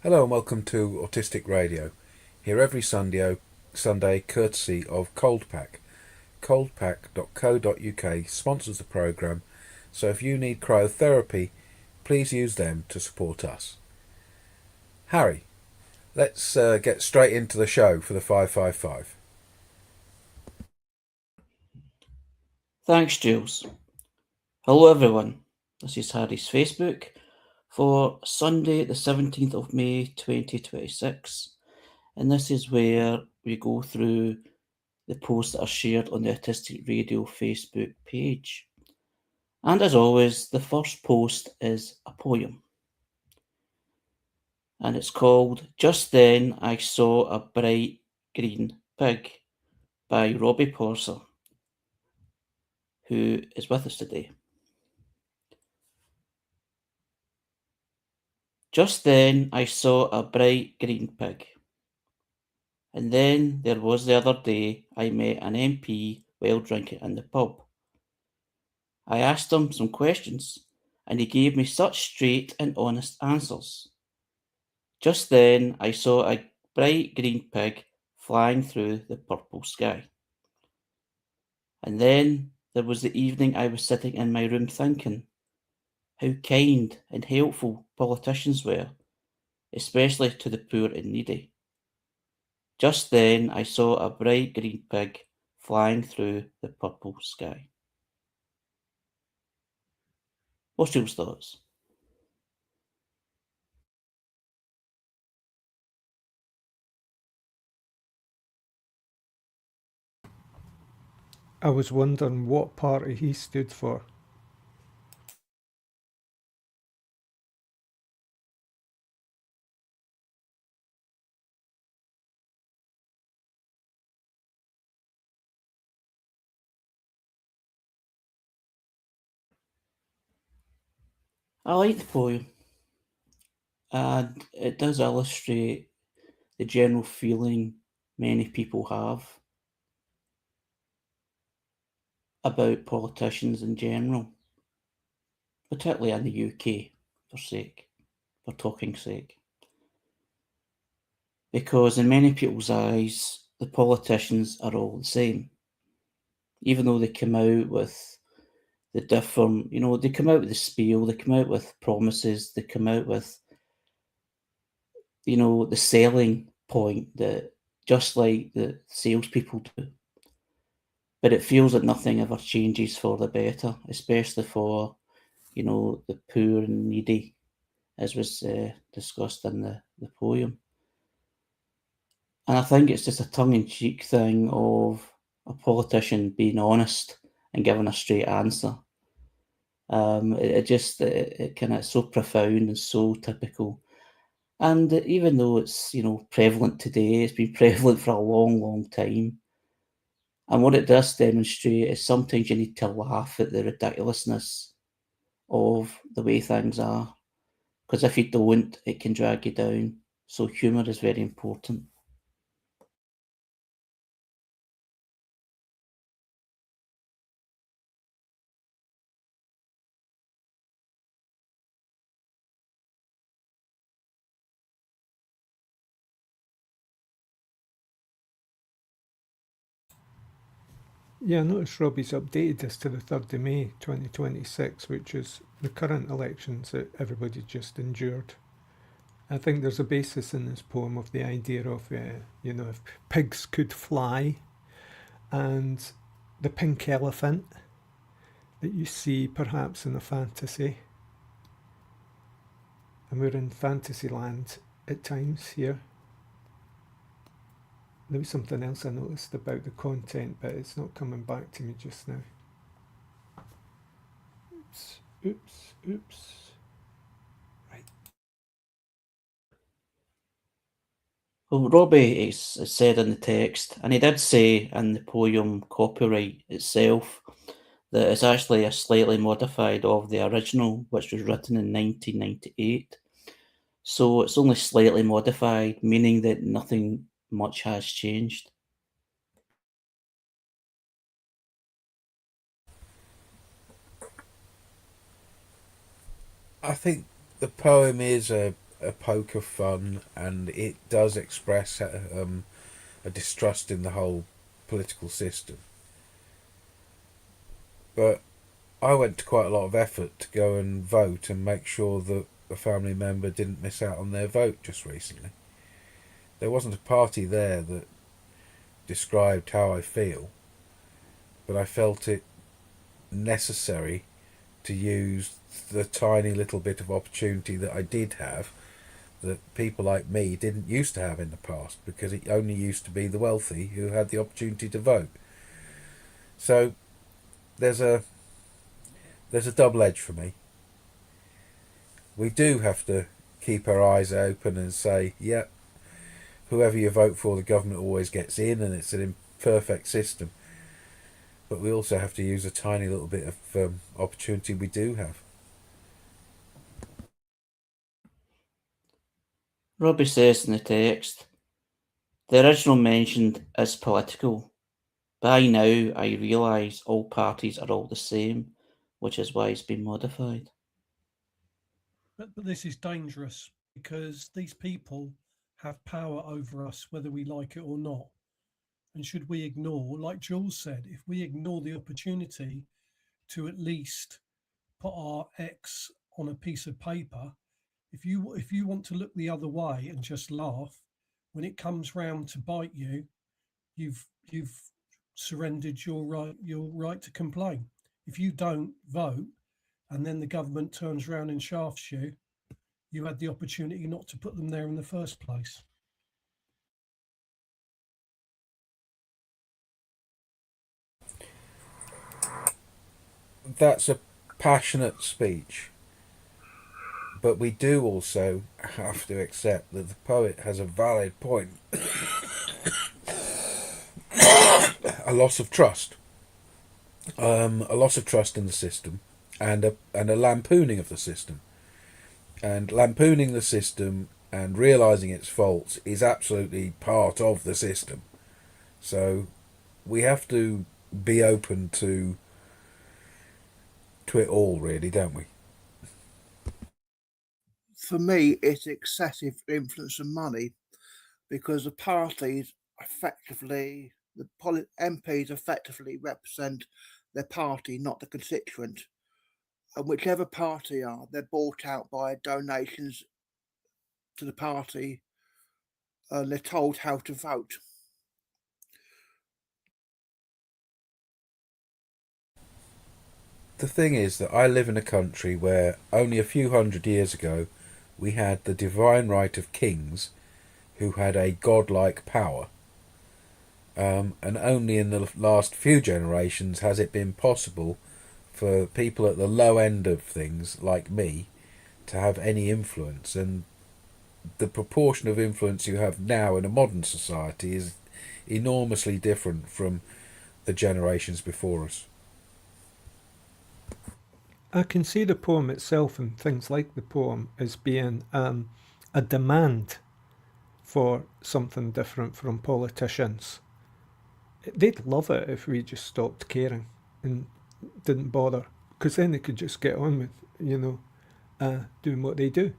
Hello and welcome to Autistic Radio. Here every Sunday courtesy of Coldpack. Coldpack.co.uk sponsors the programme, so if you need cryotherapy, please use them to support us. Harry, let's get straight into the show for the 555. Thanks, Jules. Hello, everyone. This is Harry's Facebook for Sunday, the 17th of May 2026. And this is where we go through the posts that are shared on the Autistic Radio Facebook page. And as always, the first post is a poem. And it's called Just Then I Saw a Bright Green Pig by Robbie Porser, who is with us today. Just then I saw a bright green pig. And then there was the other day I met an MP while drinking in the pub. I asked him some questions, and he gave me such straight and honest answers. Just then I saw a bright green pig flying through the purple sky. And then there was the evening I was sitting in my room thinking how kind and helpful politicians were, especially to the poor and needy. Just then I saw a bright green pig flying through the purple sky. What's your thoughts? I was wondering what party he stood for. I like the poem, and it does illustrate the general feeling many people have about politicians in general, particularly in the UK, for talking sake. Because in many people's eyes, the politicians are all the same, even though they come out with the different, they come out with the spiel, they come out with promises, they come out with, the selling point that just like the salespeople do. But it feels that nothing ever changes for the better, especially for, the poor and needy, as was discussed in the poem. And I think it's just a tongue in cheek thing of a politician being honest and giving a straight answer. It kind of so profound and so typical. And even though it's prevalent today, it's been prevalent for a long, long time. And what it does demonstrate is sometimes you need to laugh at the ridiculousness of the way things are, because if you don't, it can drag you down. So humour is very important. Yeah, I noticed Robbie's updated this to the 3rd of May 2026, which is the current elections that everybody just endured. I think there's a basis in this poem of the idea of, if pigs could fly, and the pink elephant that you see perhaps in a fantasy. And we're in fantasy land at times here. There was something else I noticed about the content, but it's not coming back to me just now. Oops. Right. Well, Robbie is said in the text, and he did say in the poem copyright itself that it's actually a slightly modified of the original, which was written in 1998. So it's only slightly modified, meaning that nothing much has changed. I think the poem is a a poke of fun, and it does express a distrust in the whole political system. But I went to quite a lot of effort to go and vote and make sure that a family member didn't miss out on their vote just recently. There wasn't a party there that described how I feel, but I felt it necessary to use the tiny little bit of opportunity that I did have that people like me didn't used to have in the past, because it only used to be the wealthy who had the opportunity to vote. So there's a there's a double edge for me. We do have to keep our eyes open and say, yeah, whoever you vote for, the government always gets in, and it's an imperfect system. But we also have to use a tiny little bit of opportunity we do have. Robbie says in the text, the original mentioned is political. By now I realise all parties are all the same, which is why it's been modified. But this is dangerous because these people have power over us whether we like it or not. And should we ignore, like Jules said, if we ignore the opportunity to at least put our X on a piece of paper, if you want to look the other way and just laugh, when it comes round to bite you, you've surrendered your right to complain. If you don't vote and then the government turns around and shafts you, you had the opportunity not to put them there in the first place. That's a passionate speech, but we do also have to accept that the poet has a valid point. A loss of trust, a loss of trust in the system, and a lampooning of the system. And lampooning the system and realizing its faults is absolutely part of the system. So we have to be open to it all, really, don't we? For me, it's excessive influence of money because the parties effectively, MPs effectively represent their party, not the constituent. And whichever party are, they're bought out by donations to the party and they're told how to vote. The thing is that I live in a country where only a few hundred years ago we had the divine right of kings who had a godlike power. And only in the last few generations has it been possible for people at the low end of things, like me, to have any influence. And the proportion of influence you have now in a modern society is enormously different from the generations before us. I can see the poem itself and things like the poem as being a demand for something different from politicians. They'd love it if we just stopped caring and didn't bother, because then they could just get on with, doing what they do,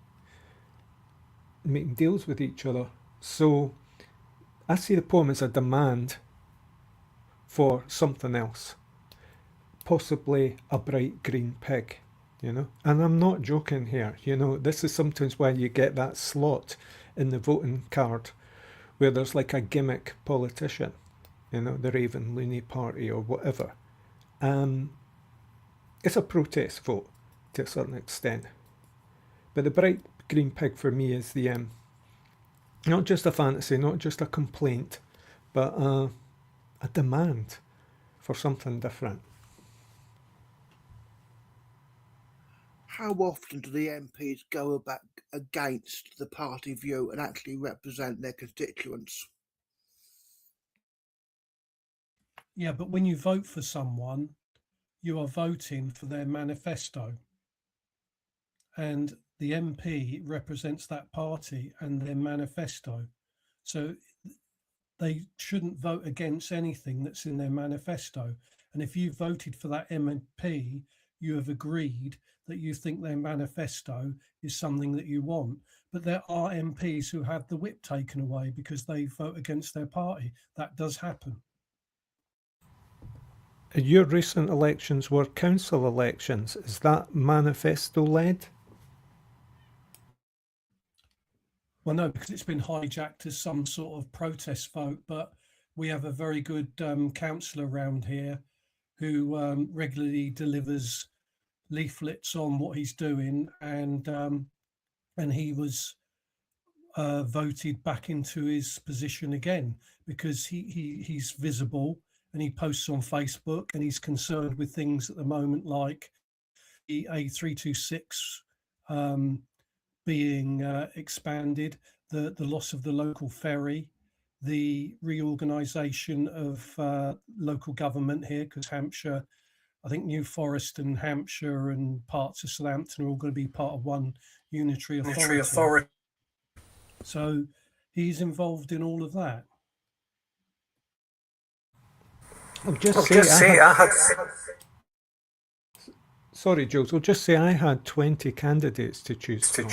making deals with each other. So I see the poem as a demand for something else, possibly a bright green pig, And I'm not joking here, This is sometimes why you get that slot in the voting card where there's like a gimmick politician, the Raven Looney Party or whatever. It's a protest vote to a certain extent. But the bright green pig for me is the not just a fantasy, not just a complaint, but a demand for something different. How often do the MPs go back against the party view and actually represent their constituents? Yeah, but when you vote for someone, you are voting for their manifesto. And the MP represents that party and their manifesto. So they shouldn't vote against anything that's in their manifesto. And if you voted for that MP, you have agreed that you think their manifesto is something that you want. But there are MPs who have the whip taken away because they vote against their party. That does happen. Your recent elections were council elections. Is that manifesto led? Well, no, because it's been hijacked as some sort of protest vote. But we have a very good councillor around here who regularly delivers leaflets on what he's doing, and he was voted back into his position again because he's visible and he posts on Facebook and he's concerned with things at the moment like the A326 being expanded, the loss of the local ferry, the reorganisation of local government here, because Hampshire, I think New Forest and Hampshire and parts of Southampton are all going to be part of one unitary authority. So he's involved in all of that. I'll just say I had. Sorry, Jules. I'll just say I had 20 candidates to choose from.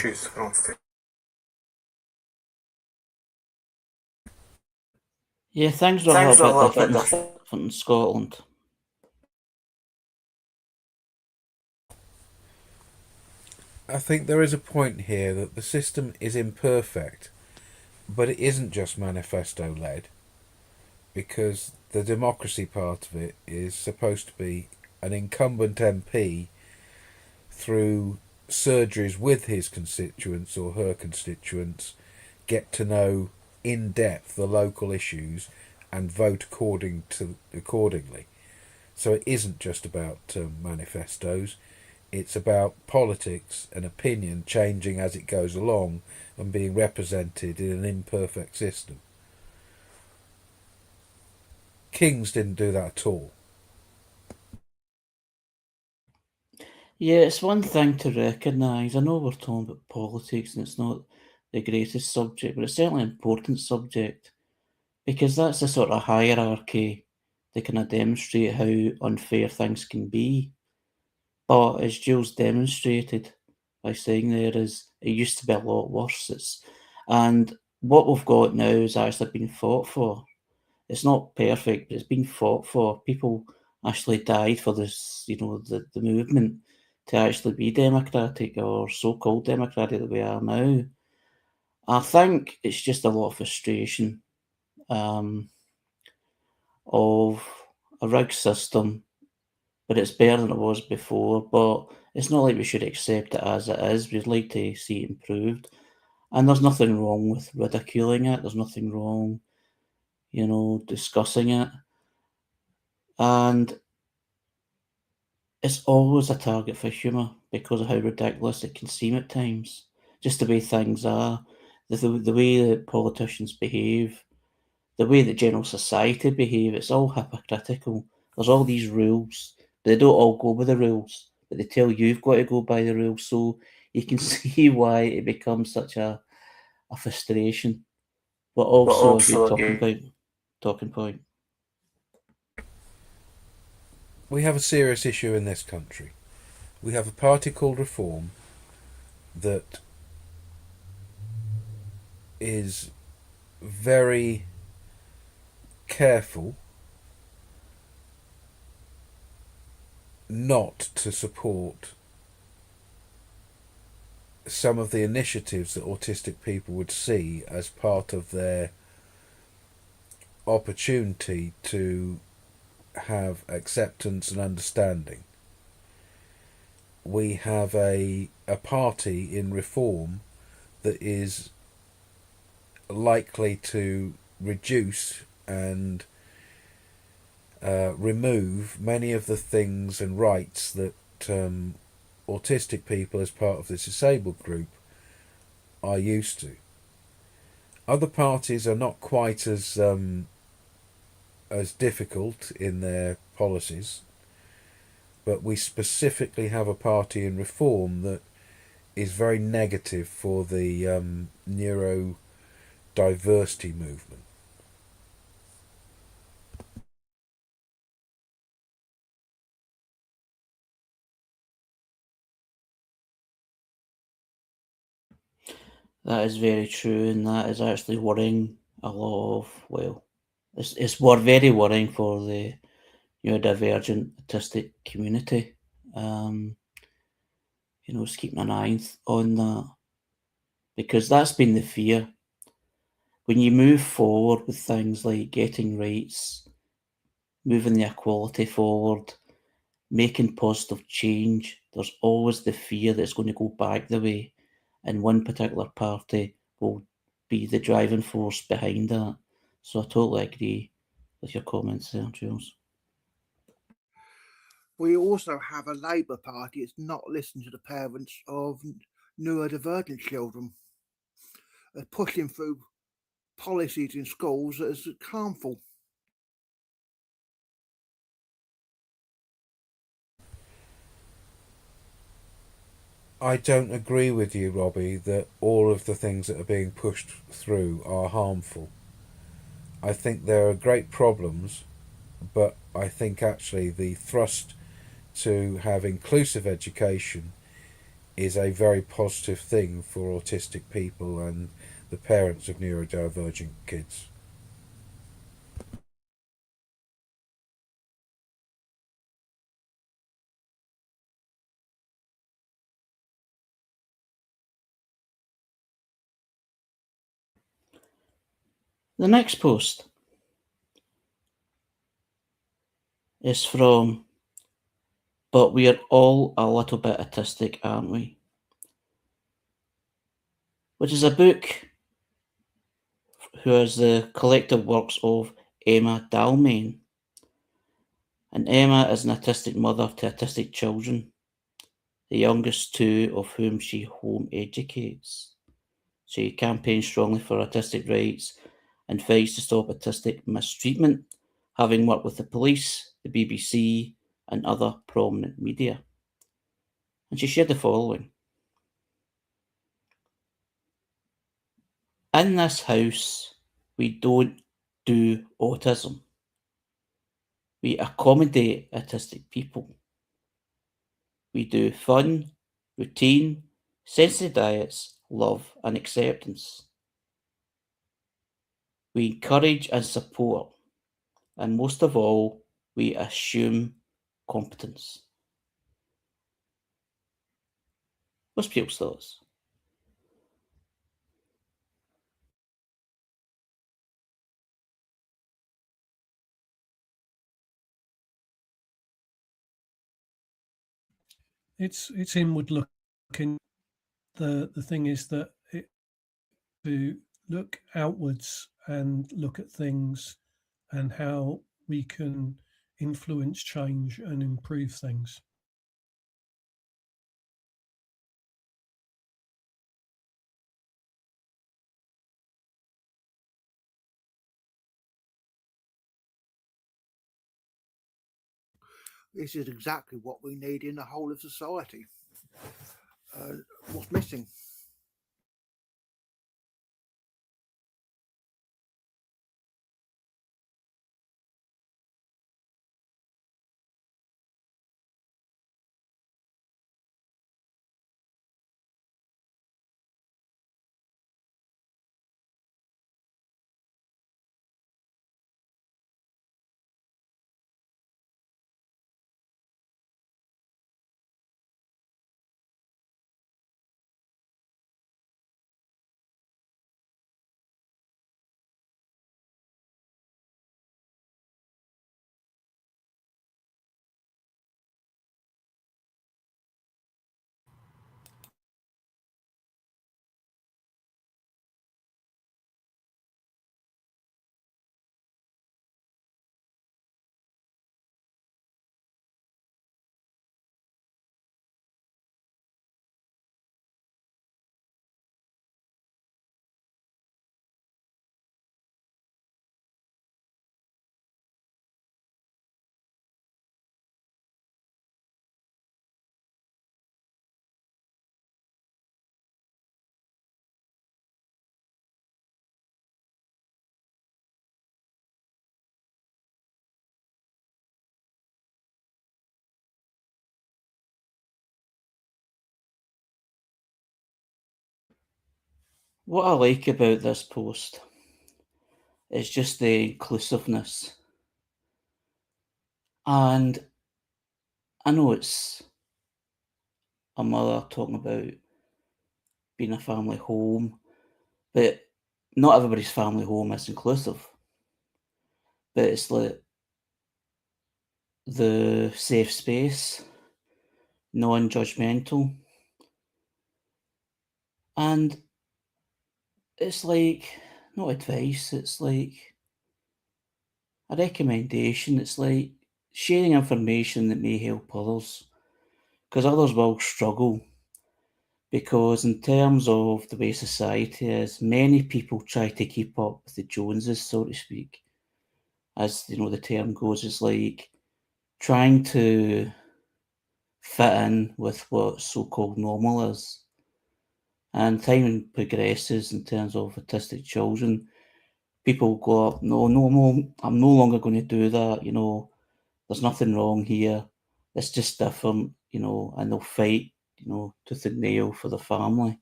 Yeah, things were a little bit different in Scotland. I think there is a point here that the system is imperfect, but it isn't just manifesto led, because the democracy part of it is supposed to be an incumbent MP through surgeries with his constituents or her constituents get to know in depth the local issues and vote accordingly. So it isn't just about manifestos. It's about politics and opinion changing as it goes along and being represented in an imperfect system. Kings didn't do that at all. Yeah, it's one thing to recognise. I know we're talking about politics and it's not the greatest subject, but it's certainly an important subject because that's the sort of hierarchy that kind of demonstrate how unfair things can be. But as Jules demonstrated by saying there is, it used to be a lot worse. And what we've got now is actually been fought for. It's not perfect, but it's been fought for. People actually died for this, the movement to actually be democratic or so-called democratic that we are now. I think it's just a lot of frustration of a rigged system, but it's better than it was before. But it's not like we should accept it as it is. We'd like to see it improved. And there's nothing wrong with ridiculing it. There's nothing wrong, discussing it. And it's always a target for humour because of how ridiculous it can seem at times. Just the way things are, the way that politicians behave, the way that general society behave, it's all hypocritical. There's all these rules, but they don't all go by the rules, but they tell you you've got to go by the rules. So you can see why it becomes such a frustration, but also a good talking point. We have a serious issue in this country. We have a party called Reform that is very careful not to support some of the initiatives that autistic people would see as part of their opportunity to have acceptance and understanding. We have a party in Reform that is likely to reduce and remove many of the things and rights that autistic people as part of this disabled group are used to. Other parties are not quite as difficult in their policies, but we specifically have a party in Reform that is very negative for the neurodiversity movement. That is very true, and that is actually worrying a lot of, well, it's very worrying for the neurodivergent autistic community. Just keeping an eye on that, because that's been the fear. When you move forward with things like getting rights, moving the equality forward, making positive change, there's always the fear that it's going to go back the way, and one particular party will be the driving force behind that. So I totally agree with your comments there, Jules. We also have a Labour Party that's not listening to the parents of neurodivergent children, pushing through policies in schools that is harmful. I don't agree with you, Robbie, that all of the things that are being pushed through are harmful. I think there are great problems, but I think actually the thrust to have inclusive education is a very positive thing for autistic people and the parents of neurodivergent kids. The next post is from But We're All a Little Bit Autistic, Aren't We? Which is a book who is the collective works of Emma Dalmain. And Emma is an autistic mother to autistic children, the youngest two of whom she home educates. She campaigns strongly for autistic rights and fights to stop autistic mistreatment, having worked with the police, the BBC, and other prominent media. And she shared the following: In this house, we don't do autism. We accommodate autistic people. We do fun, routine, sensory diets, love, and acceptance. We encourage and support, and most of all, we assume competence. What's people's thoughts? It's inward looking. The thing is that to look outwards and look at things and how we can influence change and improve things. This is exactly what we need in the whole of society. What's missing? What I like about this post is just the inclusiveness. And I know it's a mother talking about being a family home, but not everybody's family home is inclusive. But it's like the safe space, non-judgmental, and it's like not advice, it's like a recommendation. It's like sharing information that may help others, because others will struggle. Because in terms of the way society is, many people try to keep up with the Joneses, so to speak. As you know, the term goes, it's like trying to fit in with what so-called normal is. And time progresses in terms of autistic children. People go up, no, I'm no longer going to do that. There's nothing wrong here. It's just different, and they'll fight, tooth and nail for the family.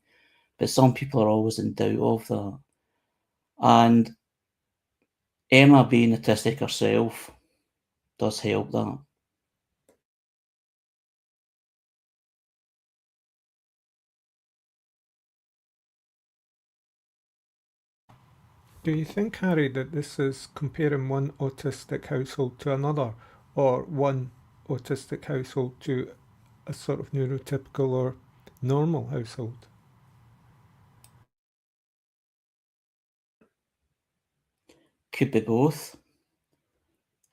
But some people are always in doubt of that. And Emma being autistic herself does help that. Do you think, Harry, that this is comparing one autistic household to another, or one autistic household to a sort of neurotypical or normal household? Could be both.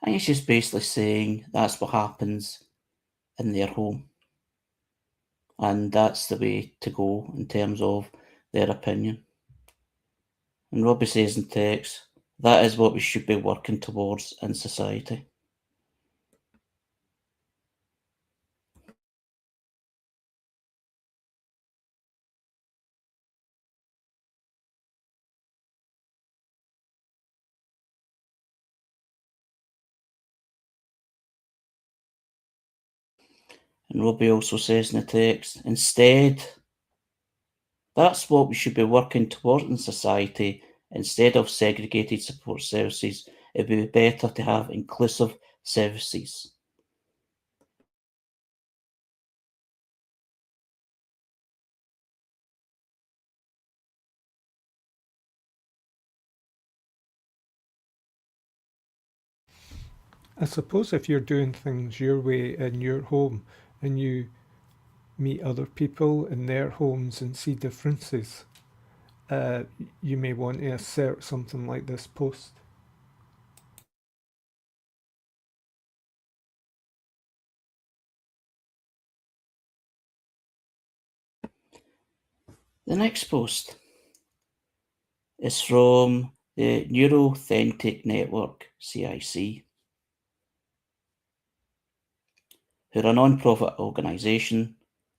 I think it's just basically saying that's what happens in their home. And that's the way to go in terms of their opinion. And Robbie says in text, that is what we should be working towards in society. And Robbie also says in the text, instead, that's what we should be working towards in society. Instead of segregated support services, it would be better to have inclusive services. I suppose if you're doing things your way in your home and you meet other people in their homes and see differences, uh, you may want to assert something like this post. The next post is from the Neuroauthentic Network, CIC, who are a non-profit organisation,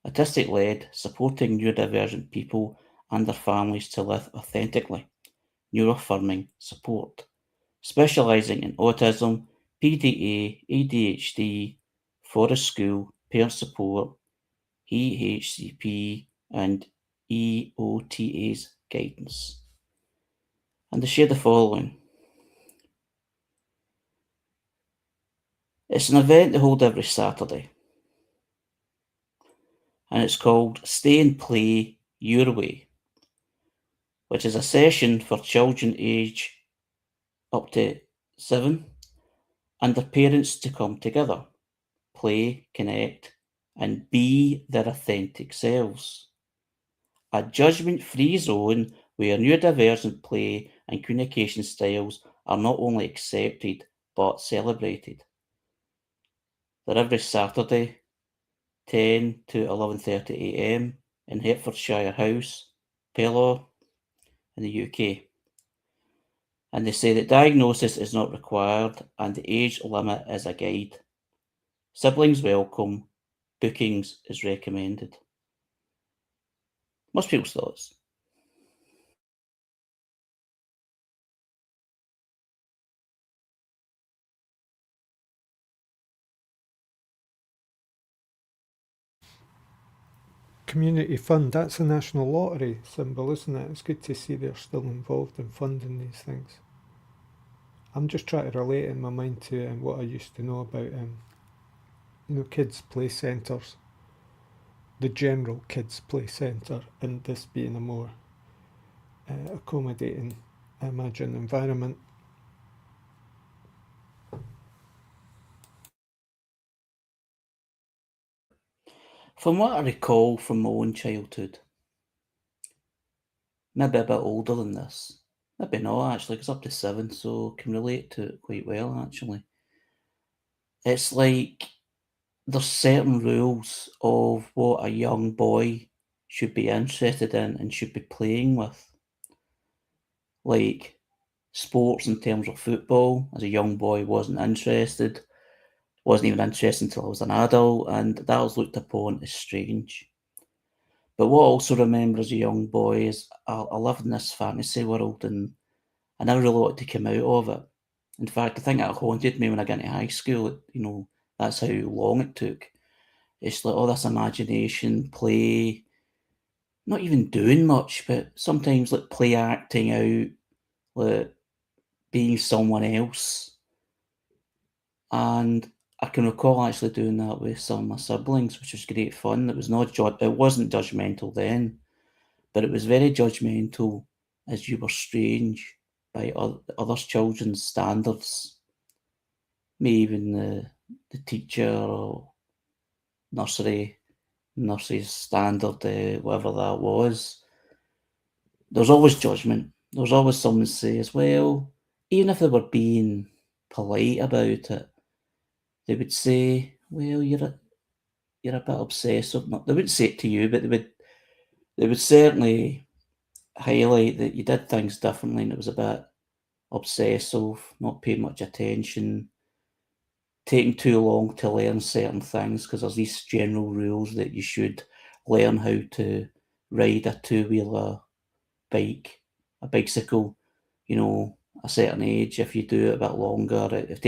autistic-led, supporting neurodivergent people and their families to live authentically, neuroaffirming support, specialising in autism, PDA, ADHD, forest school, parent support, EHCP, and EOTA's guidance. And they share the following. It's an event they hold every Saturday, and it's called Stay and Play Your Way, which is a session for children aged up to 7 and their parents to come together, play, connect, and be their authentic selves. A judgment-free zone where neurodivergent play and communication styles are not only accepted but celebrated. They're every Saturday, 10 to 11:30 a.m. in Hertfordshire House, Pelaw, in the UK. And they say that diagnosis is not required and the age limit is a guide. Siblings welcome, bookings is recommended. Most people's thoughts. community fund, that's a national lottery symbol, isn't it? It's good to see they're still involved in funding these things. I'm just trying to relate in my mind to what I used to know about, kids' play centres, the general kids' play centre, and this being a more accommodating, I imagine, environment. From what I recall from my own childhood, maybe a bit older than this, maybe not actually, because up to 7, so can relate to it quite well actually. It's like there's certain rules of what a young boy should be interested in and should be playing with. Like sports in terms of football, as a young boy wasn't even interested until I was an adult, and that was looked upon as strange. But what I also remember as a young boy is I lived in this fantasy world and I never really wanted to come out of it. In fact, I think it haunted me when I got into high school. That's how long it took. It's like all this imagination, play, not even doing much, but sometimes like play acting out, like being someone else. And I can recall actually doing that with some of my siblings, which was great fun. It wasn't judgmental then, but it was very judgmental as you were strange by others' children's standards. Maybe even the teacher or nursery's standard, whatever that was. There's always judgment. There's always someone says, well, even if they were being polite about it, they would say, well, you're a bit obsessive. They wouldn't say it to you, but they would certainly highlight that you did things differently and it was a bit obsessive, not paying much attention, taking too long to learn certain things because there's these general rules that you should learn how to ride a two-wheeler bike, a bicycle, a certain age. If you do it a bit longer, if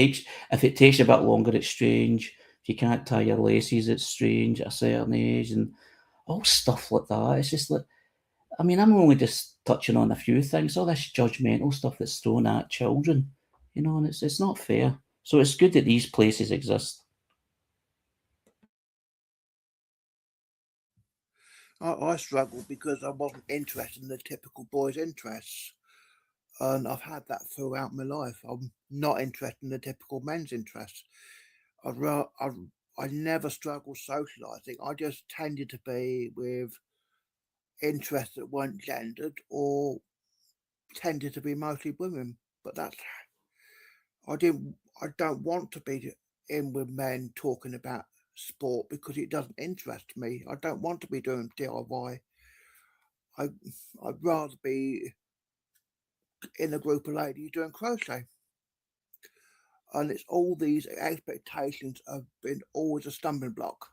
it takes you a bit longer, it's strange. If you can't tie your laces, it's strange at a certain age, and all stuff like that. It's just like, I mean, I'm only just touching on a few things. All this judgmental stuff that's thrown at children, and it's not fair. So it's good that these places exist. I struggled because I wasn't interested in the typical boy's interests. And I've had that throughout my life. I'm not interested in the typical men's interests. I never struggled socialising. I just tended to be with interests that weren't gendered or tended to be mostly women. But I don't want to be in with men talking about sport because it doesn't interest me. I don't want to be doing DIY. I'd rather be in a group of ladies doing crochet. And it's all these expectations have been always a stumbling block.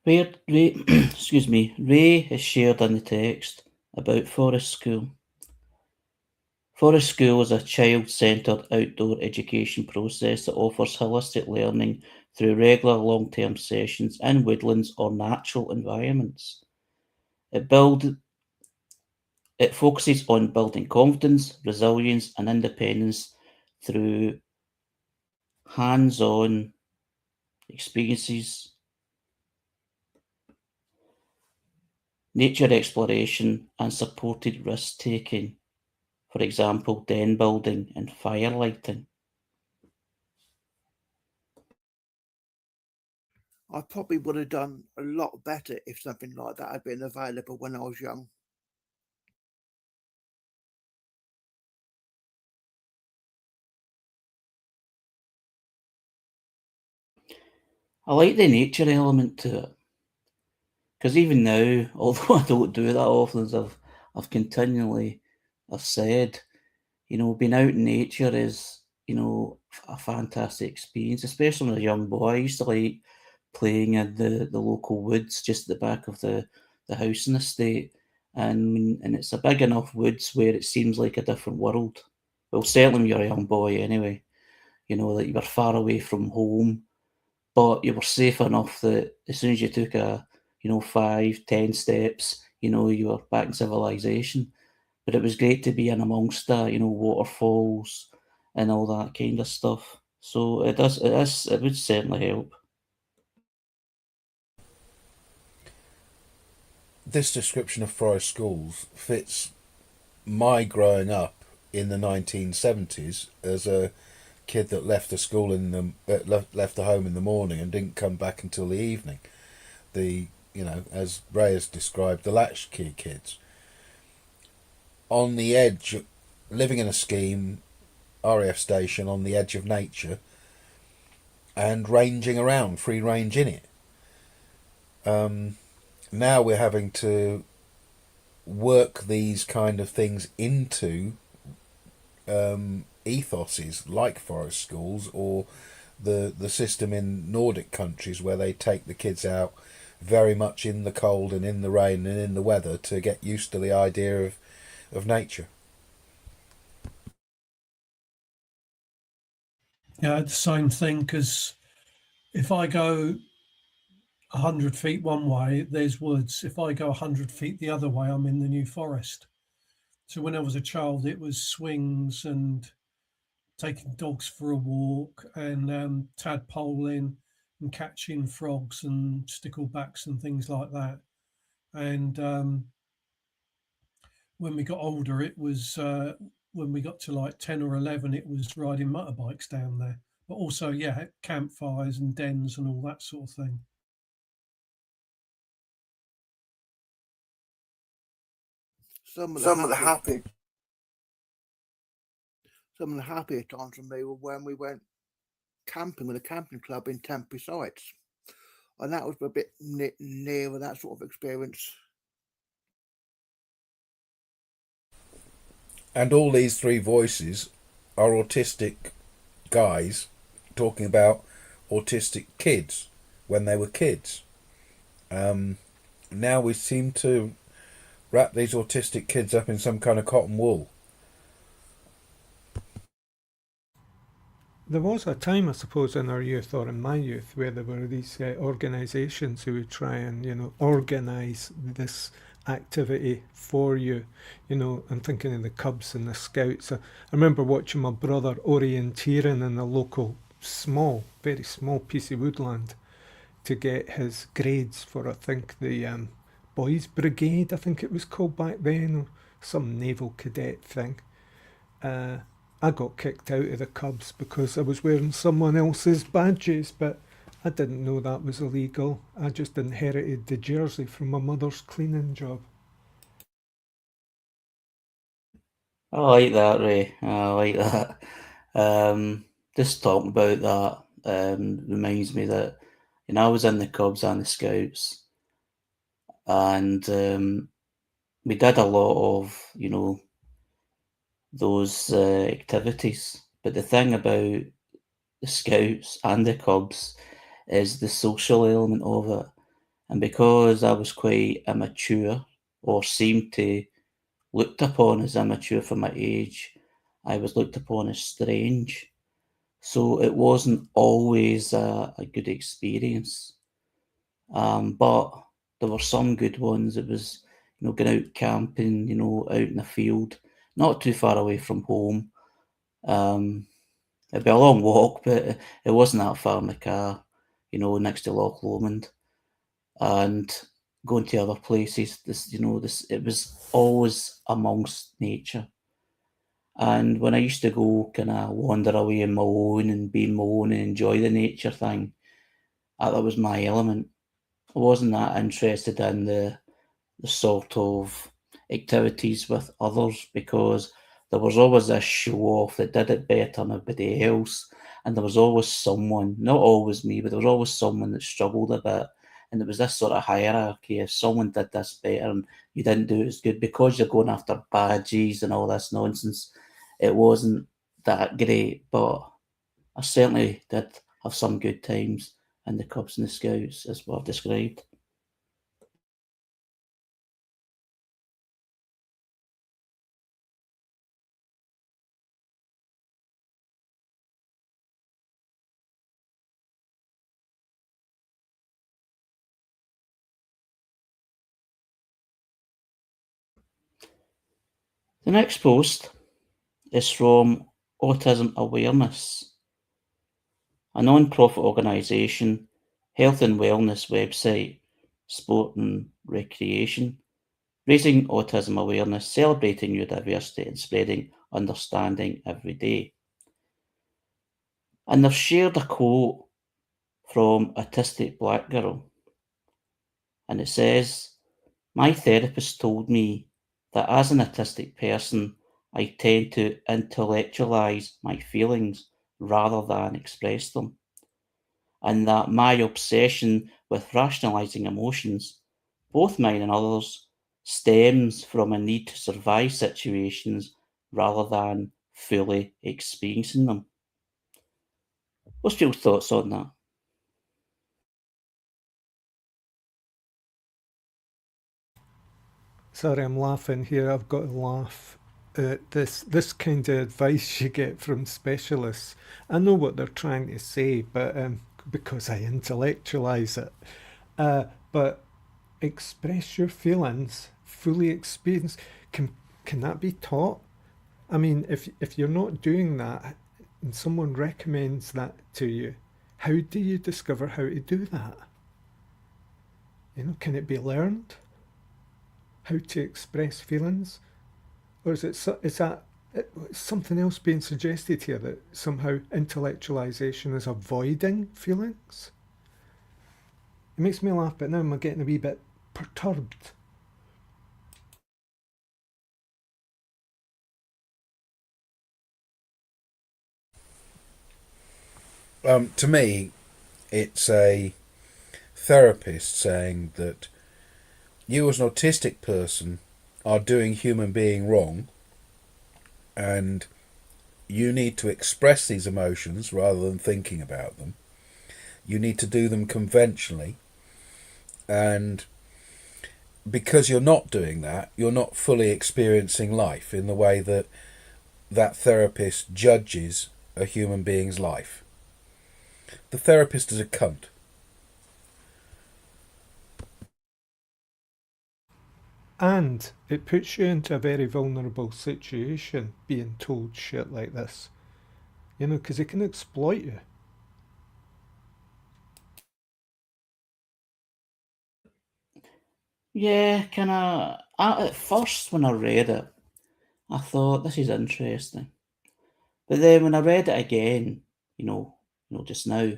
Ray, excuse me, Ray has shared in the text about Forest School. Forest School is a child-centred outdoor education process that offers holistic learning through regular long-term sessions in woodlands or natural environments. It focuses on building confidence, resilience, and independence through hands-on experiences, nature exploration, and supported risk-taking. For example, den building and firelighting. I probably would have done a lot better if something like that had been available when I was young. I like the nature element to it. Because even now, although I don't do it that often, as I've continually I've said, being out in nature is, a fantastic experience, especially when I was a young boy. I used to like playing in the local woods just at the back of the house in the estate. and it's a big enough woods where it seems like a different world. Well, certainly when you're a young boy anyway, that you were far away from home, but you were safe enough that as soon as you took 5, 10 steps, you were back in civilization. But it was great to be in amongst that, waterfalls and all that kind of stuff. So it would certainly help. This description of forest schools fits my growing up in the 1970s as a kid that left the school left the home in the morning and didn't come back until the evening. As Ray has described, the latchkey kids on the edge, living in a scheme, RAF station on the edge of nature, and ranging around, free range in it. Now we're having to work these kind of things into ethoses like forest schools, or the system in Nordic countries where they take the kids out very much in the cold and in the rain and in the weather to get used to the idea of nature. Yeah, the same thing, because if I go 100 feet one way, there's woods. If I go 100 feet the other way, I'm in the New Forest. So when I was a child, it was swings and taking dogs for a walk and tadpoling and catching frogs and sticklebacks and things like that. And when we got older, it was when we got to like 10 or 11, it was riding motorbikes down there. But also, yeah, campfires and dens and all that sort of thing. Some of the Some of the happy, happy some of the happier times for me were when we went camping with a camping club in Tempe sites, and that was a bit nearer that sort of experience. And all these three voices are autistic guys talking about autistic kids when they were kids. Now we seem to wrap these autistic kids up in some kind of cotton wool. There was a time, I suppose, in our youth or in my youth where there were these organisations who would try and, organise this activity for you. I'm thinking of the Cubs and the Scouts. I remember watching my brother orienteering in a local very small piece of woodland to get his grades for, I think, the Boys Brigade, I think it was called back then, or some naval cadet thing. I got kicked out of the Cubs because I was wearing someone else's badges, but I didn't know that was illegal. I just inherited the jersey from my mother's cleaning job. I like that, Ray. I like that. Just talking about that reminds me that I was in the Cubs and the Scouts, and we did a lot of those activities. But the thing about the Scouts and the Cubs is the social element of it. And because I was quite immature, or seemed to looked upon as immature for my age, I was looked upon as strange. So it wasn't always a good experience. But there were some good ones. It was, going out camping, out in the field, not too far away from home. It'd be a long walk, but it wasn't that far in the car, next to Loch Lomond. And going to other places, it was always amongst nature. And when I used to go kind of wander away on my own and be on my own and enjoy the nature thing, that was my element. I wasn't that interested in the sort of activities with others, because there was always this show off that did it better than everybody else. And there was always someone, not always me, but there was always someone that struggled a bit. And there was this sort of hierarchy. If someone did this better and you didn't do it as good because you're going after badges and all this nonsense, it wasn't that great. But I certainly did have some good times in the Cubs and the Scouts, as what I've described. The next post is from Autism Awareness, a non-profit organisation, health and wellness website, sport and recreation, raising autism awareness, celebrating neurodiversity and spreading understanding every day. And they've shared a quote from Autistic Black Girl, and it says, "My therapist told me that as an autistic person, I tend to intellectualize my feelings rather than express them, and that my obsession with rationalizing emotions, both mine and others, stems from a need to survive situations rather than fully experiencing them." What's your thoughts on that? Sorry, I'm laughing here. I've got to laugh at this kind of advice you get from specialists. I know what they're trying to say, but because I intellectualize it. But express your feelings, fully experience. Can that be taught? I mean, if you're not doing that, and someone recommends that to you, how do you discover how to do that? Can it be learned? How to express feelings? Or is that something else being suggested here, that somehow intellectualization is avoiding feelings? It makes me laugh, but now I'm getting a wee bit perturbed. To me, it's a therapist saying that you as an autistic person are doing human being wrong, and you need to express these emotions rather than thinking about them. You need to do them conventionally, and because you're not doing that, you're not fully experiencing life in the way that that therapist judges a human being's life. The therapist is a cunt. And it puts you into a very vulnerable situation being told shit like this, because it can exploit you. Yeah, at first when I read it, I thought this is interesting. But then when I read it again, just now,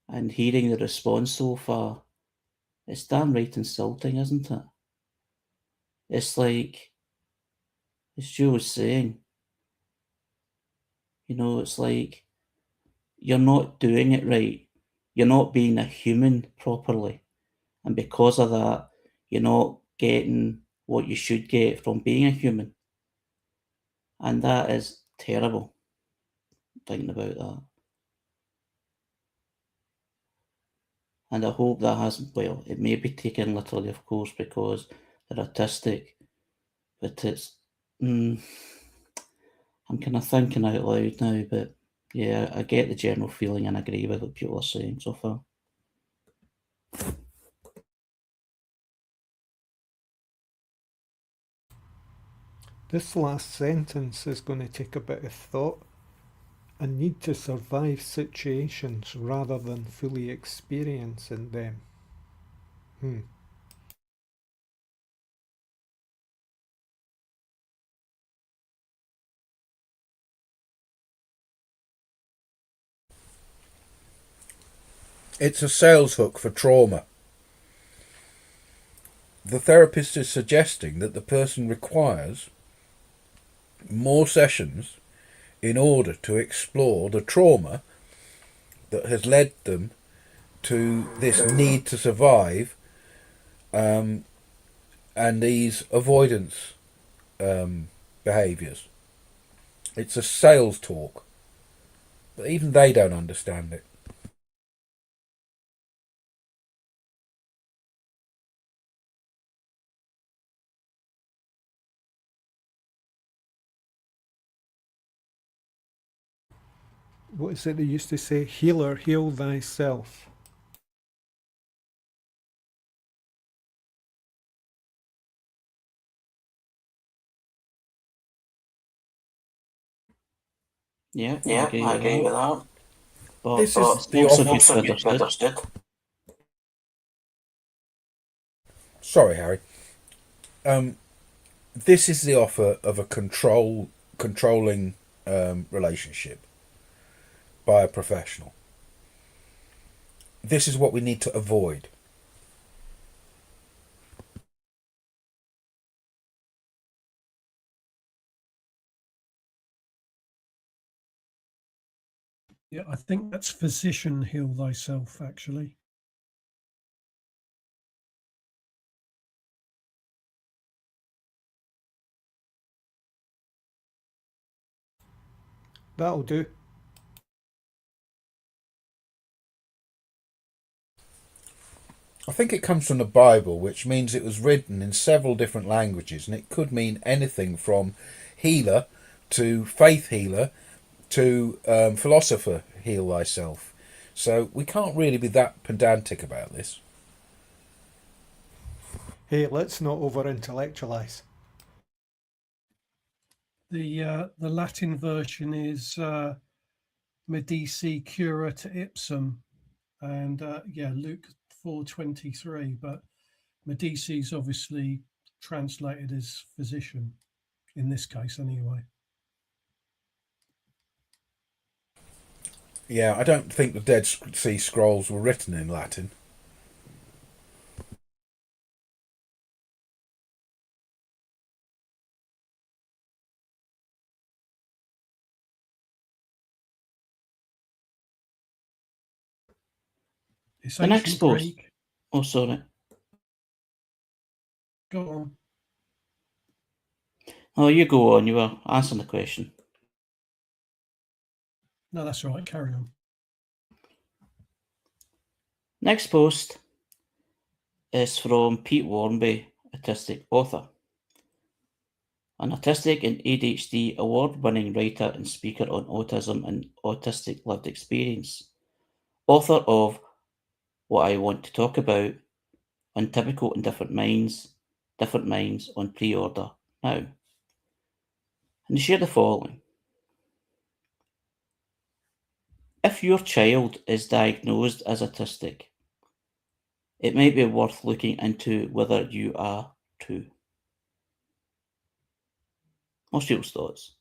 and hearing the response so far, it's damn right insulting, isn't it? It's like, as Joe was saying, it's like you're not doing it right. You're not being a human properly. And because of that, you're not getting what you should get from being a human. And that is terrible, thinking about that. And I hope that hasn't, well, it may be taken literally, of course, because they're autistic, but I'm kind of thinking out loud now, but yeah, I get the general feeling and agree with what people are saying so far. This last sentence is going to take a bit of thought. A need to survive situations rather than fully experiencing them. Hmm. It's a sales hook for trauma. The therapist is suggesting that the person requires more sessions in order to explore the trauma that has led them to this need to survive, and these avoidance behaviours. It's a sales talk, but even they don't understand it. What is it they used to say? Healer, heal thyself. Yeah, I Yeah, agree I with agree that. with that. But This But is it's the also offer. good also to be good to be understood. understood. Sorry, Harry. This is the offer of a controlling relationship by a professional. This is what we need to avoid. Yeah, I think that's physician heal thyself, actually. That'll do. I think it comes from the Bible, which means it was written in several different languages, and it could mean anything from healer to faith healer to philosopher heal thyself. So we can't really be that pedantic about this. Hey, let's not over intellectualize. The Latin version is Medici curata ipsum, and Luke 4:23. But Medici is obviously translated as physician in this case, anyway. Yeah, I don't think the Dead Sea Scrolls were written in Latin. It's The next ancient post. Greek. Oh, sorry. Go on. Oh, you go on. You were answering the question. No, that's all right. Carry on. Next post is from Pete Warnby, autistic author. An autistic and ADHD award-winning writer and speaker on autism and autistic lived experience. Author of What I Want to Talk About, Untypical and Different Minds on pre-order now. And share the following. If your child is diagnosed as autistic, it might be worth looking into whether you are too. What's your thoughts?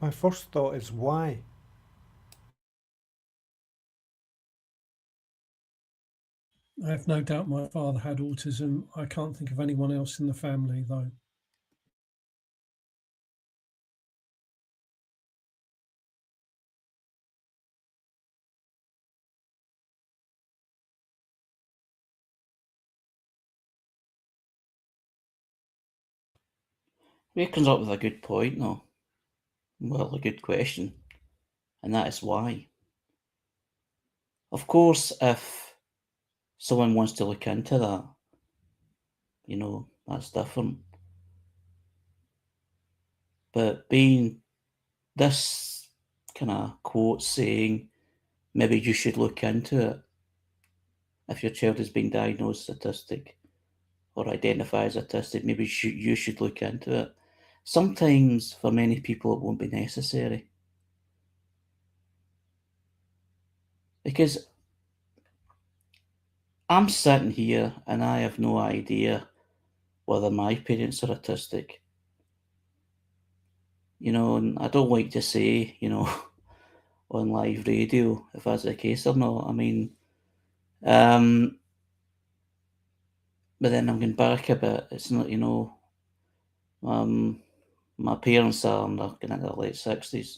My first thought is why? I have no doubt my father had autism. I can't think of anyone else in the family, though. Ray comes up with a good point, though. Well, a good question. And that is why. Of course, if someone wants to look into that, that's different. But being this kind of quote saying, maybe you should look into it if your child has been diagnosed autistic or identified as autistic, maybe you should look into it. Sometimes, for many people, it won't be necessary. Because I'm sitting here and I have no idea whether my parents are autistic. And I don't like to say, on live radio if that's the case or not. I mean, but then I'm going back a bit. It's not, my parents are in their late 60s.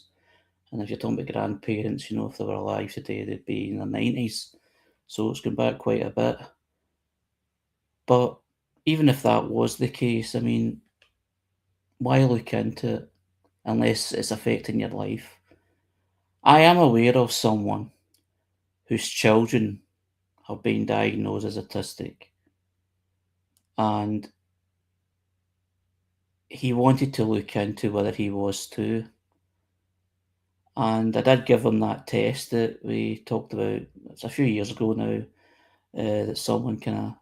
And if you're talking about grandparents, if they were alive today, they'd be in their 90s. So it's gone back quite a bit. But even if that was the case, I mean, why look into it unless it's affecting your life? I am aware of someone whose children have been diagnosed as autistic, and he wanted to look into whether he was too. And I did give him that test that we talked about. It's a few years ago now, that someone kind of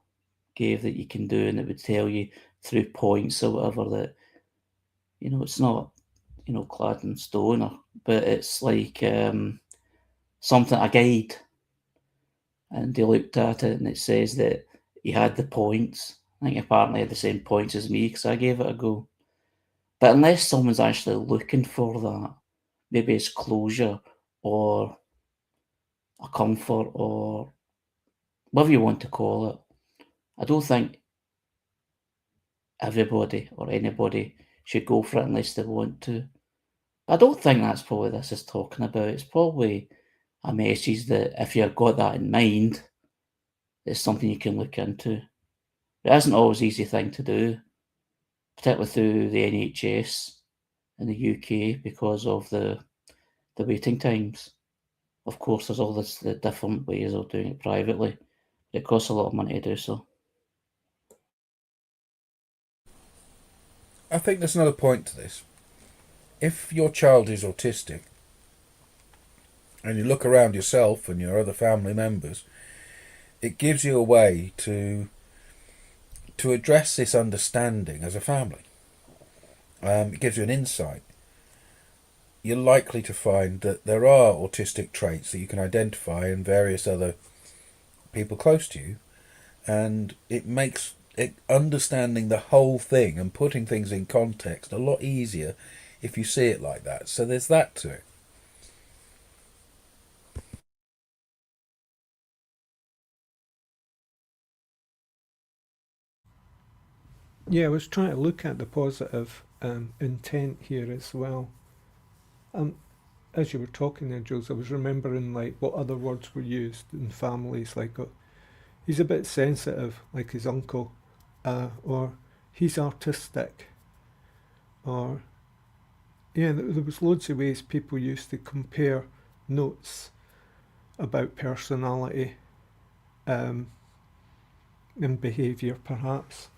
gave that you can do, and it would tell you through points or whatever that, it's not, clad in stone, but it's like something, a guide. And they looked at it and it says that he had the points. I think apparently had the same points as me because I gave it a go. But unless someone's actually looking for that, maybe it's closure or a comfort or whatever you want to call it, I don't think everybody or anybody should go for it unless they want to. I don't think that's probably this is talking about. It's probably a message that if you've got that in mind, it's something you can look into. It isn't always an easy thing to do, particularly through the NHS in the UK because of the waiting times. Of course, there's all the different ways of doing it privately. It costs a lot of money to do so. I think there's another point to this. If your child is autistic and you look around yourself and your other family members, it gives you a way to address this understanding as a family. It gives you an insight. You're likely to find that there are autistic traits that you can identify in various other people close to you, and it makes understanding the whole thing and putting things in context a lot easier if you see it like that. So there's that to it. Yeah, I was trying to look at the positive intent here as well. As you were talking there, Jules, I was remembering like what other words were used in families, like he's a bit sensitive, like his uncle, or he's artistic, or yeah, there was loads of ways people used to compare notes about personality um, and behaviour, perhaps,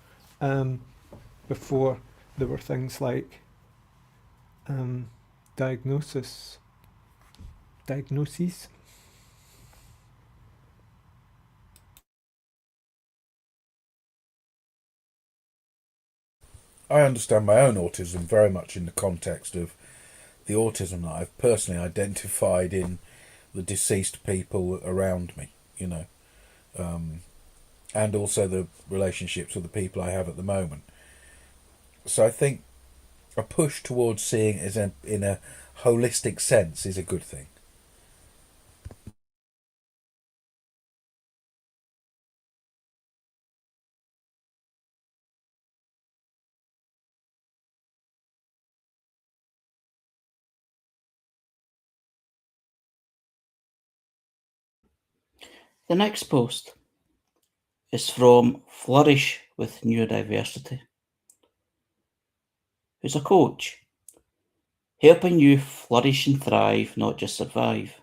um, before there were things like um, diagnoses. I understand my own autism very much in the context of the autism that I've personally identified in the deceased people around me, and also the relationships with the people I have at the moment. So I think a push towards seeing it in a holistic sense is a good thing. The next post is from Flourish with Neurodiversity, who's a coach, helping you flourish and thrive, not just survive.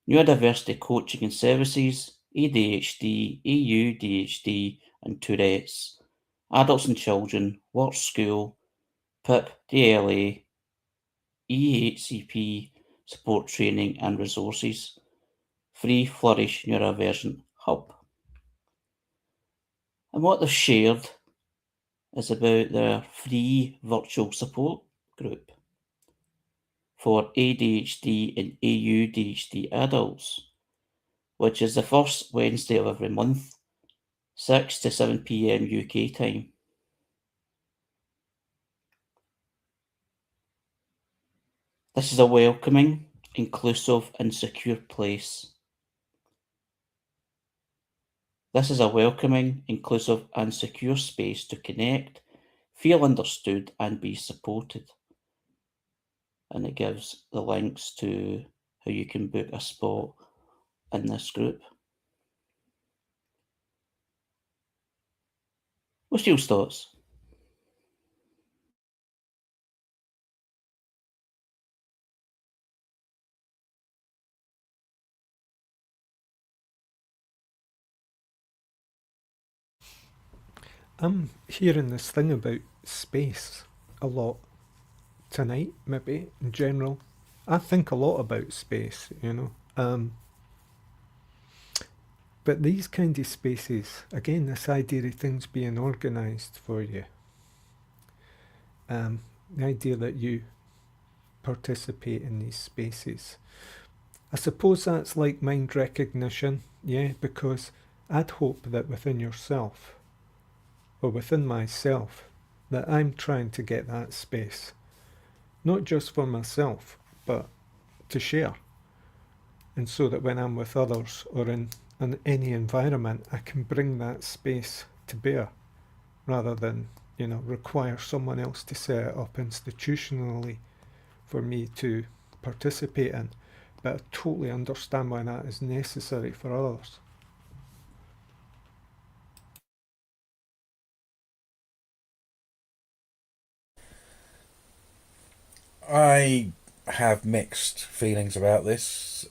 Neurodiversity coaching and services, ADHD, AUDHD, and Tourette's, adults and children, work school, PIP, DLA, EHCP, support training and resources. Free Flourish Neurodivergent Hub. And what they've shared is about their free virtual support group for ADHD and AUDHD adults, which is the first Wednesday of every month, 6 to 7 p.m. UK time. This is a welcoming, inclusive, and secure place. This is a welcoming, inclusive, and secure space to connect, feel understood, and be supported. And it gives the links to how you can book a spot in this group. What's your thoughts? I'm hearing this thing about space a lot tonight, maybe in general. I think a lot about space, But these kind of spaces, again, this idea of things being organised for you, the idea that you participate in these spaces. I suppose that's like mind recognition, yeah, because I'd hope that within yourself, or within myself, that I'm trying to get that space, not just for myself, but to share. And so that when I'm with others or in any environment, I can bring that space to bear rather than, require someone else to set it up institutionally for me to participate in. But I totally understand why that is necessary for others. I have mixed feelings about this.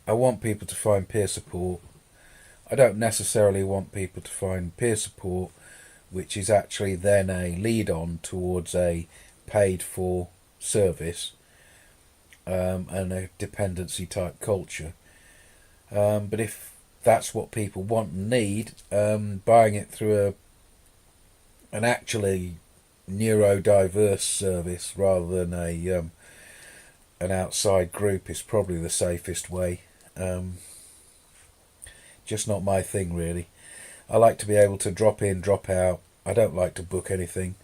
I want people to find peer support. I don't necessarily want people to find peer support, which is actually then a lead on towards a paid for service, and a dependency type culture. But if that's what people want and need, buying it through an actually neurodiverse service rather than an outside group is probably the safest way. Just not my thing, really. I like to be able to drop in, drop out. I don't like to book anything.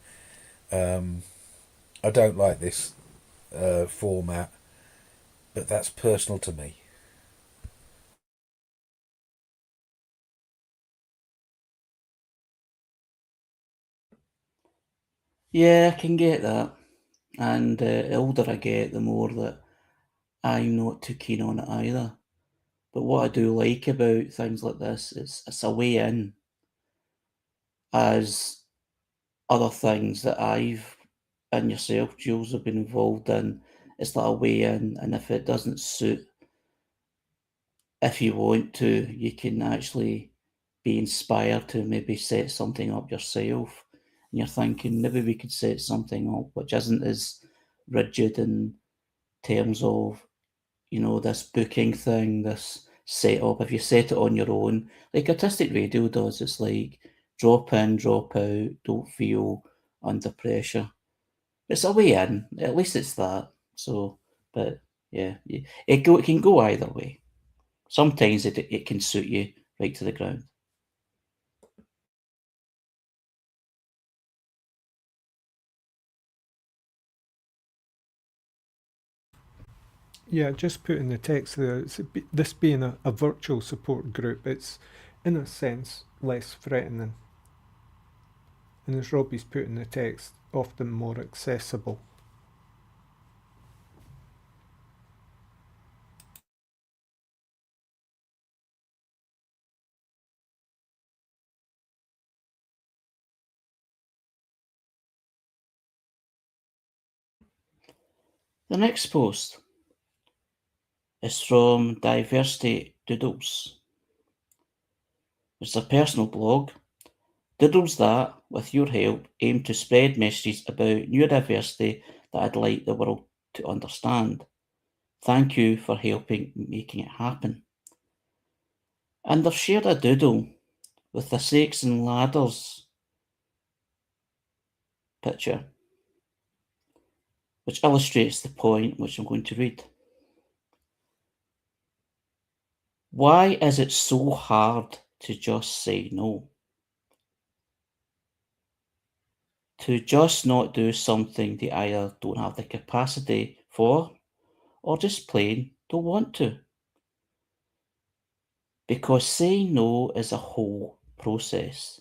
I don't like this format, but that's personal to me. Yeah, I can get that. And the older I get, the more that I'm not too keen on it either. But what I do like about things like this is it's a way in, as other things that I've and yourself, Jules, have been involved in. It's like a way in, and if it doesn't suit, if you want to, you can actually be inspired to maybe set something up yourself. And you're thinking maybe we could set something up which isn't as rigid in terms of, this booking thing, this setup. If you set it on your own, like Autistic Radio does, it's like drop in, drop out, don't feel under pressure. It's a way in, at least it's that. So, but yeah, it can go either way. Sometimes it can suit you right to the ground. Yeah, just put in the text there, this being a virtual support group, it's in a sense less threatening. And as Robbie's put in the text, often more accessible. The next post is from Diversity Doodles. It's a personal blog. Doodles that, with your help, aim to spread messages about neurodiversity that I'd like the world to understand. Thank you for helping making it happen. And they've shared a doodle with the snakes and ladders picture, which illustrates the point which I'm going to read. Why is it so hard to just say no? To just not do something they either don't have the capacity for or just plain don't want to? Because saying no is a whole process.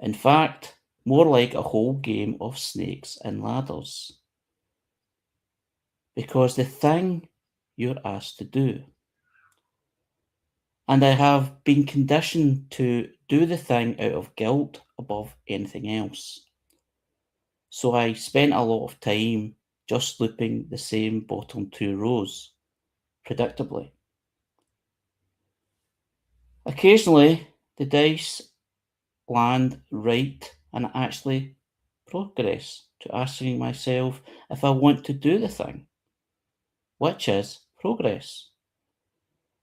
In fact, more like a whole game of snakes and ladders. Because the thing you're asked to do, and I have been conditioned to do the thing out of guilt above anything else. So I spent a lot of time just looping the same bottom two rows, predictably. Occasionally, the dice land right and I actually progress to asking myself if I want to do the thing, which is progress.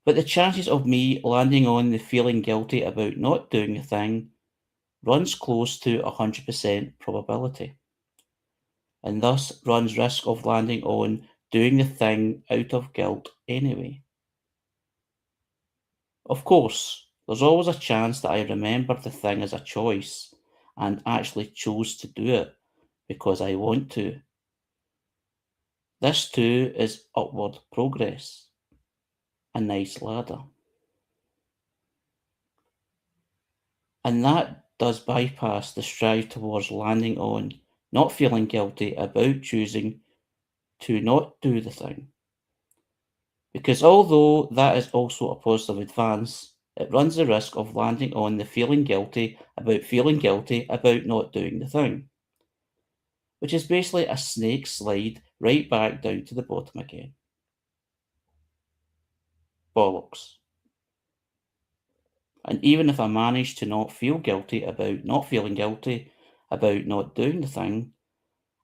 But the chances of me landing on the feeling guilty about not doing the thing runs close to 100% probability, and thus runs risk of landing on doing the thing out of guilt anyway. Of course, there's always a chance that I remember the thing as a choice and actually chose to do it because I want to. This too is upward progress, a nice ladder. And that does bypass the strive towards landing on not feeling guilty about choosing to not do the thing. Because although that is also a positive advance, it runs the risk of landing on the feeling guilty about not doing the thing, which is basically a snake slide right back down to the bottom again. Bollocks. And even if I manage to not feel guilty about not feeling guilty about not doing the thing,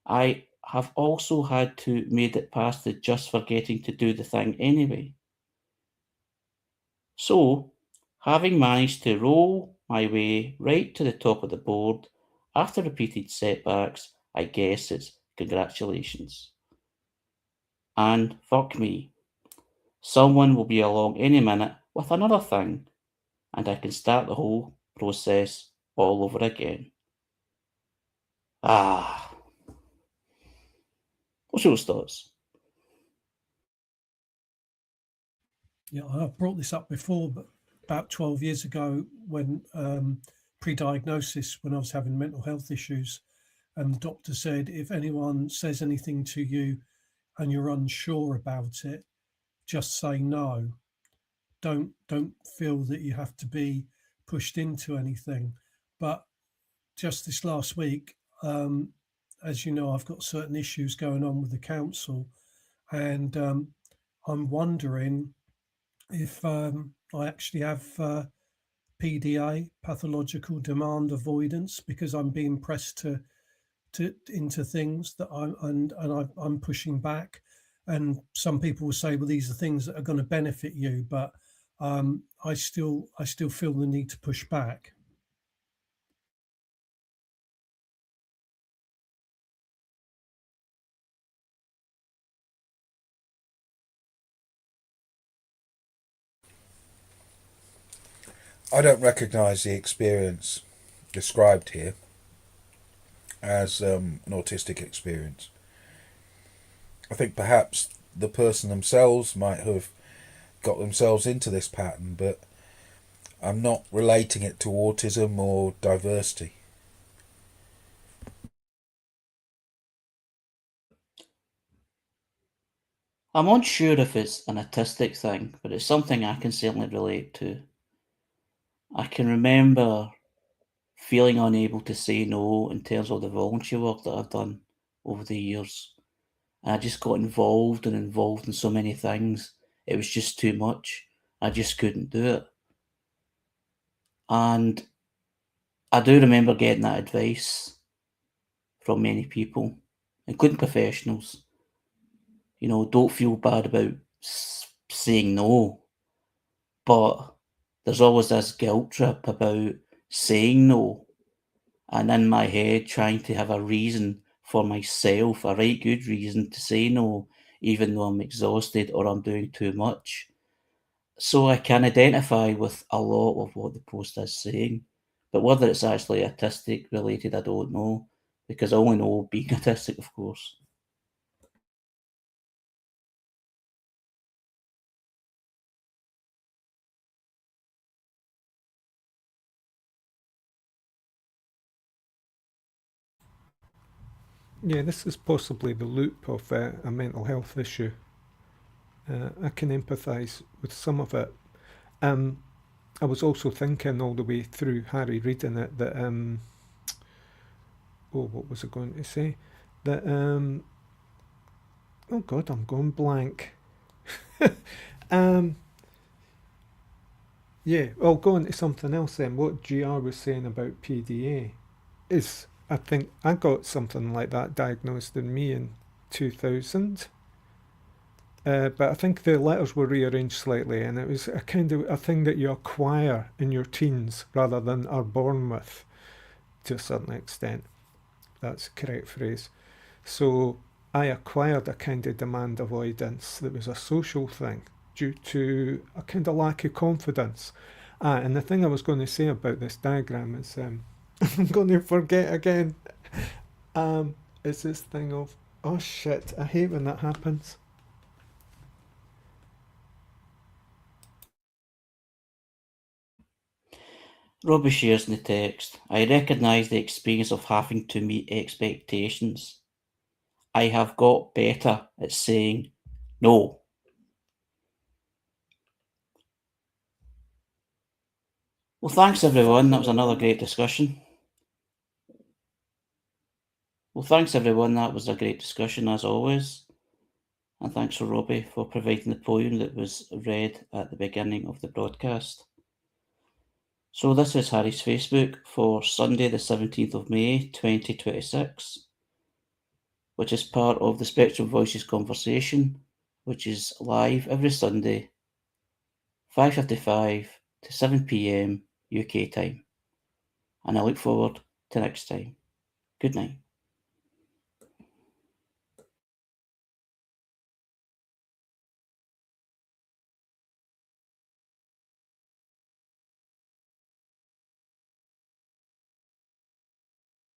I have also had to made it past the just forgetting to do the thing anyway. So, having managed to roll my way right to the top of the board after repeated setbacks, I guess it's congratulations. And fuck me, someone will be along any minute with another thing, and I can start the whole process all over again. Ah, what's your thoughts? Yeah, I've brought this up before, but about 12 years ago, when pre-diagnosis, when I was having mental health issues, and the doctor said, if anyone says anything to you and you're unsure about it, just say no. Don't feel that you have to be pushed into anything. But just this last week, as you know, I've got certain issues going on with the council, and I'm wondering if I actually have PDA, pathological demand avoidance, because I'm being pressed to into things that I'm pushing back. And some people will say, well, these are things that are going to benefit you, but I still feel the need to push back. I don't recognise the experience described here as an autistic experience. I think perhaps the person themselves might have got themselves into this pattern, but I'm not relating it to autism or diversity. I'm unsure if it's an autistic thing, but it's something I can certainly relate to. I can remember feeling unable to say no in terms of the volunteer work that I've done over the years. And I just got involved and involved in so many things. It was just too much. I just couldn't do it. And I do remember getting that advice from many people, including professionals. You know, don't feel bad about saying no, but there's always this guilt trip about saying no. And in my head, trying to have a reason for myself, a right good reason to say no, even though I'm exhausted or I'm doing too much. So I can identify with a lot of what the post is saying. But whether it's actually autistic related, I don't know, because I only know being autistic, of course. Yeah, this is possibly the loop of a mental health issue. I can empathise with some of it. I was also thinking all the way through Harry reading it that what was I going to say? That oh God, I'm going blank. Yeah, I'll go on to something else then. What GR was saying about PDA is, I think I got something like that diagnosed in me in 2000. But I think the letters were rearranged slightly, and it was a kind of a thing that you acquire in your teens rather than are born with, to a certain extent. That's the correct phrase. So I acquired a kind of demand avoidance that was a social thing due to a kind of lack of confidence. And the thing I was going to say about this diagram is I'm going to forget again. Is this thing of, oh shit, I hate when that happens. Robbie shares in the text, I recognise the experience of having to meet expectations. I have got better at saying no. Well, thanks everyone. That was another great discussion. That was a great discussion as always. And thanks for Robbie for providing the poem that was read at the beginning of the broadcast. So this is Harry's Facebook for Sunday the 17th of May 2026, which is part of the Spectrum Voices Conversation, which is live every Sunday, 5:55 to 7 p.m. UK time. And I look forward to next time. Good night.